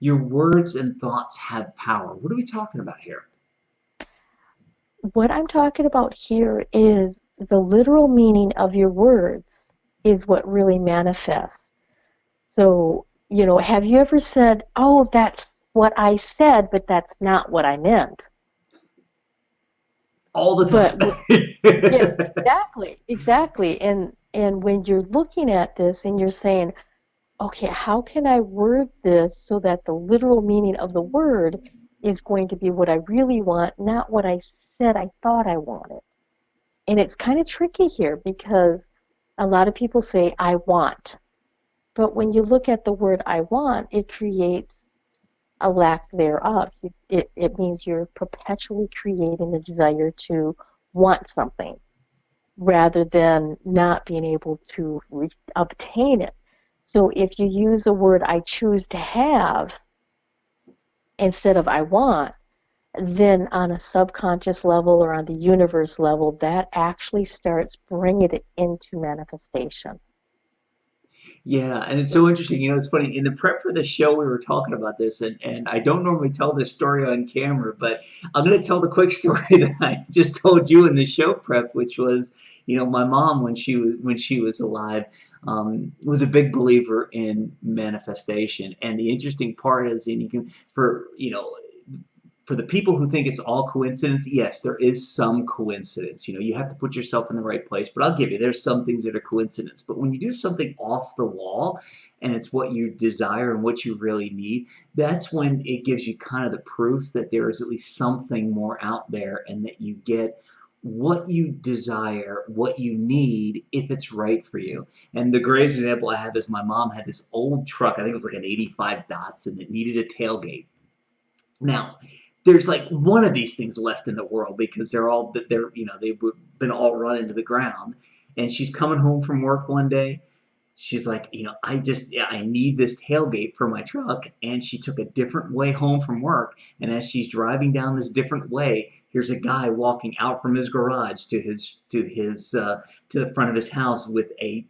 Your words and thoughts have power. What are we talking about here? What I'm talking about here is the literal meaning of your words is what really manifests. So, have you ever said, "Oh, that's what I said, but that's not what I meant"? All the But time. yeah, exactly, exactly. And when you're looking at this and you're saying, "Okay, how can I word this so that the literal meaning of the word is going to be what I really want, not what I said I thought I wanted?" And it's kind of tricky here because a lot of people say, "I want." But when you look at the word "I want," it creates a lack thereof. It means you're perpetually creating the desire to want something rather than not being able to obtain it. So if you use the word "I choose to have" instead of "I want," then on a subconscious level or on the universe level, that actually starts bringing it into manifestation. Yeah, and it's so interesting. It's funny. In the prep for the show, we were talking about this, and I don't normally tell this story on camera, but I'm going to tell the quick story that I just told you in the show prep, which was, my mom when she was alive, was a big believer in manifestation. And the interesting part is, and you can for the people who think it's all coincidence, yes, there is some coincidence. You have to put yourself in the right place. But I'll give you, there's some things that are coincidence. But when you do something off the wall and it's what you desire and what you really need, that's when it gives you kind of the proof that there is at least something more out there and that you get what you desire, what you need, if it's right for you. And the greatest example I have is my mom had this old truck, I think it was like an 85 Datsun that needed a tailgate. Now, there's like one of these things left in the world because they've been all run into the ground. And she's coming home from work one day. She's like, I need this tailgate for my truck. And she took a different way home from work. And as she's driving down this different way, here's a guy walking out from his garage to the front of his house with a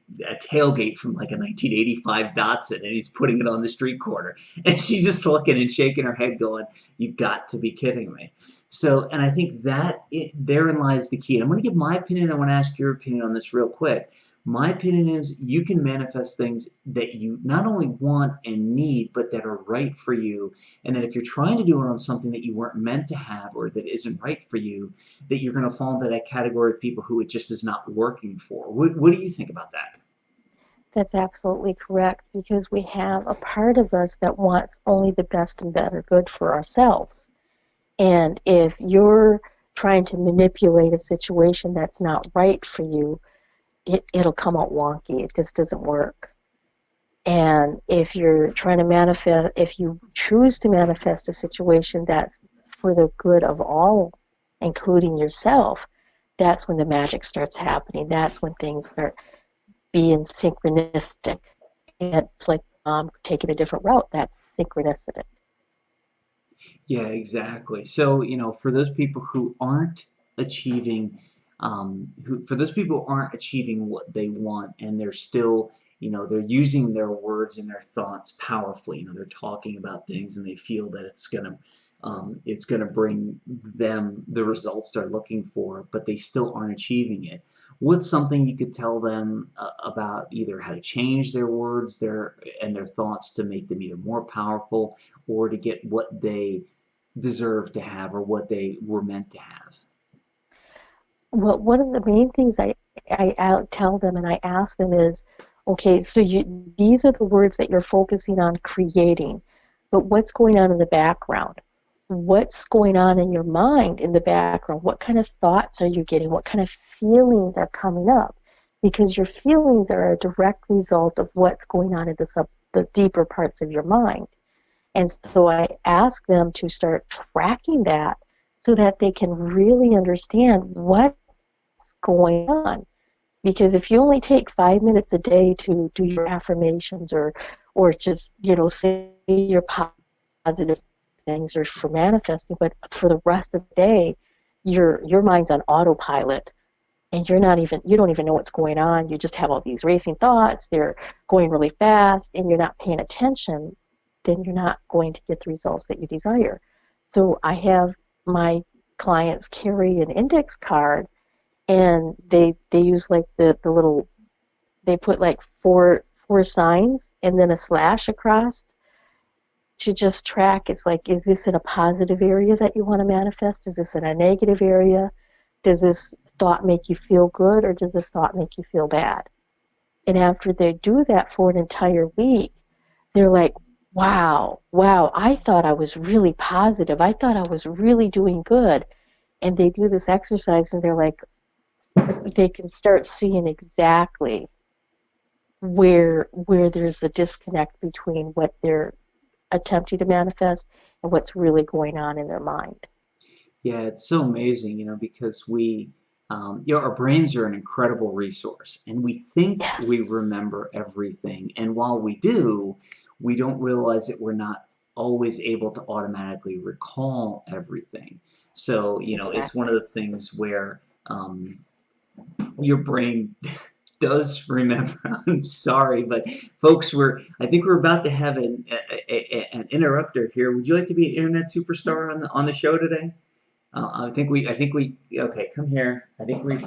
tailgate from like a 1985 Datsun, and he's putting it on the street corner. And she's just looking and shaking her head, going, "You've got to be kidding me." So, and I think therein lies the key. And I'm going to give my opinion. I want to ask your opinion on this real quick. My opinion is you can manifest things that you not only want and need, but that are right for you. And that if you're trying to do it on something that you weren't meant to have or that isn't right for you, that you're going to fall into that category of people who it just is not working for. What do you think about that? That's absolutely correct because we have a part of us that wants only the best and better good for ourselves. And if you're trying to manipulate a situation that's not right for you, it'll come out wonky. It just doesn't work. And if you're trying to manifest, if you choose to manifest a situation that's for the good of all, including yourself, that's when the magic starts happening. That's when things start being synchronistic. And it's like taking a different route. That's synchronicity. Yeah, exactly. So, for those people who aren't achieving, for those people who aren't achieving what they want and they're still, they're using their words and their thoughts powerfully. They're talking about things and they feel that it's gonna bring them the results they're looking for, but they still aren't achieving it. What's something you could tell them about either how to change their words, their thoughts to make them either more powerful or to get what they deserve to have or what they were meant to have? Well, one of the main things I tell them and I ask them is, okay, so these are the words that you're focusing on creating, but what's going on in the background? What's going on in your mind in the background? What kind of thoughts are you getting? What kind of feelings are coming up? Because your feelings are a direct result of what's going on in the deeper parts of your mind. And so I ask them to start tracking that so that they can really understand what's going on. Because if you only take 5 minutes a day to do your affirmations or just, say your positive things or for manifesting, but for the rest of the day, your mind's on autopilot and you don't even know what's going on. You just have all these racing thoughts, they're going really fast and you're not paying attention. then you're not going to get the results that you desire. So I have my clients carry an index card, and they use like the little, they put like four signs and then a slash across to just track. It's like, is this in a positive area that you want to manifest? Is this in a negative area? Does this thought make you feel good, or does this thought make you feel bad? And after they do that for an entire week, they're like, wow, I thought I was really positive. I thought I was really doing good. And they do this exercise, and they're like, they can start seeing exactly where there's a disconnect between what they're attempting to manifest and what's really going on in their mind. Yeah, it's so amazing, because our brains are an incredible resource, and we think Yes, we remember everything. And while we do, we don't realize that we're not always able to automatically recall everything. So, it's one exactly. of the things where your brain does remember. I'm sorry, but folks, I think we're about to have an interrupter here. Would you like to be an internet superstar on the show today? Okay, come here. I think we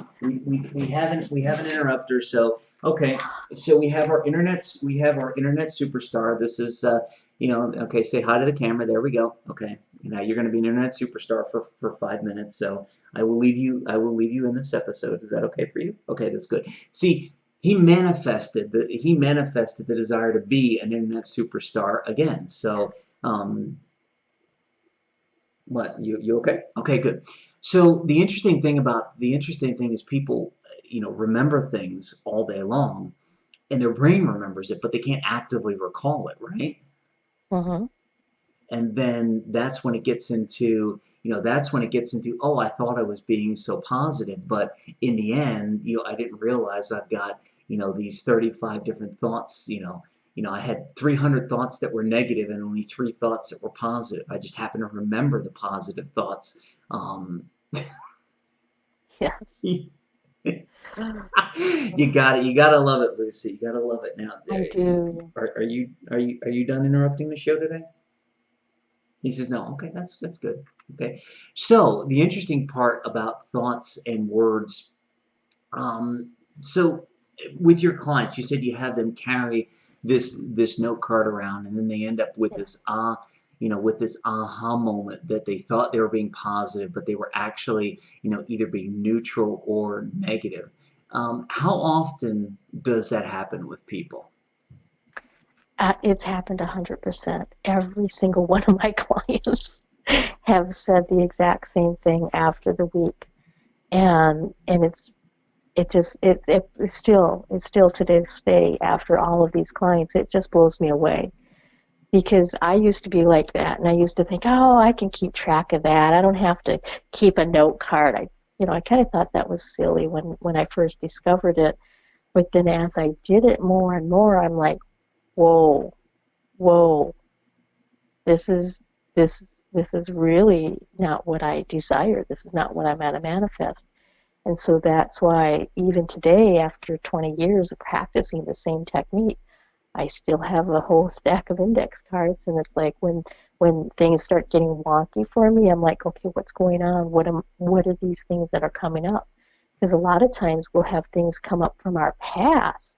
have an interrupter. So, okay, so we have our internet superstar. This is, okay, say hi to the camera. There we go. Okay, now you're going to be an internet superstar for 5 minutes. So I will leave you in this episode. Is that okay for you? Okay, that's good. See, he manifested the desire to be an internet superstar again. So, what, you okay? Okay, good. So the interesting thing is people, remember things all day long, and their brain remembers it, but they can't actively recall it, right? Hmm. And then that's when it gets into, oh, I thought I was being so positive, but in the end, I didn't realize I've got, these 35 different thoughts. I had 300 thoughts that were negative and only 3 thoughts that were positive. I just happen to remember the positive thoughts. Um, Yeah, you gotta love it, Lucy. You gotta love it. Now, I do. are you done interrupting the show today? He says no. Okay, that's good. Okay, so the interesting part about thoughts and words. Um, so with your clients, you said you have them carry this note card around, and then they end up with Yeah. with this aha moment that they thought they were being positive, but they were actually, either being neutral or negative. How often does that happen with people? It's happened 100%. Every single one of my clients have said the exact same thing after the week, and it's still to this day, after all of these clients, it just blows me away, because I used to be like that, and I used to think, oh, I can keep track of that. I don't have to keep a note card. I kind of thought that was silly when I first discovered it, but then as I did it more and more, I'm like, whoa, whoa, this is this this is really not what I desire. This is not what I'm at to manifest. And so that's why even today, after 20 years of practicing the same technique, I still have a whole stack of index cards. And it's like when things start getting wonky for me, I'm like, okay, what's going on? What are these things that are coming up? Because a lot of times we'll have things come up from our past,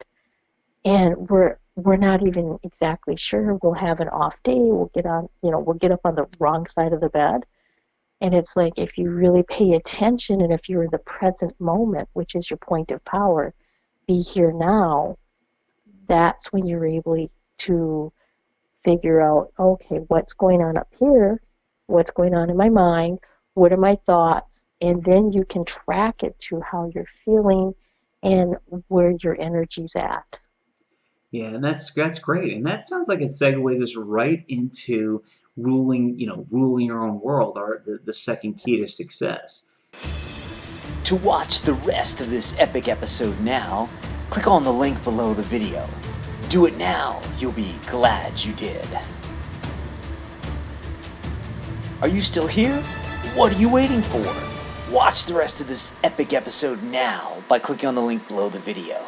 and we're not even exactly sure. We'll have an off day. We'll get up on the wrong side of the bed. And it's like, if you really pay attention, and if you're in the present moment, which is your point of power, be here now, that's when you're able to figure out, okay, what's going on up here? What's going on in my mind? What are my thoughts? And then you can track it to how you're feeling and where your energy's at. Yeah, and that's great, and that sounds like it segues us right into ruling your own world, or the second key to success. To watch the rest of this epic episode now, click on the link below the video. Do it now, you'll be glad you did. Are you still here? What are you waiting for? Watch the rest of this epic episode now by clicking on the link below the video.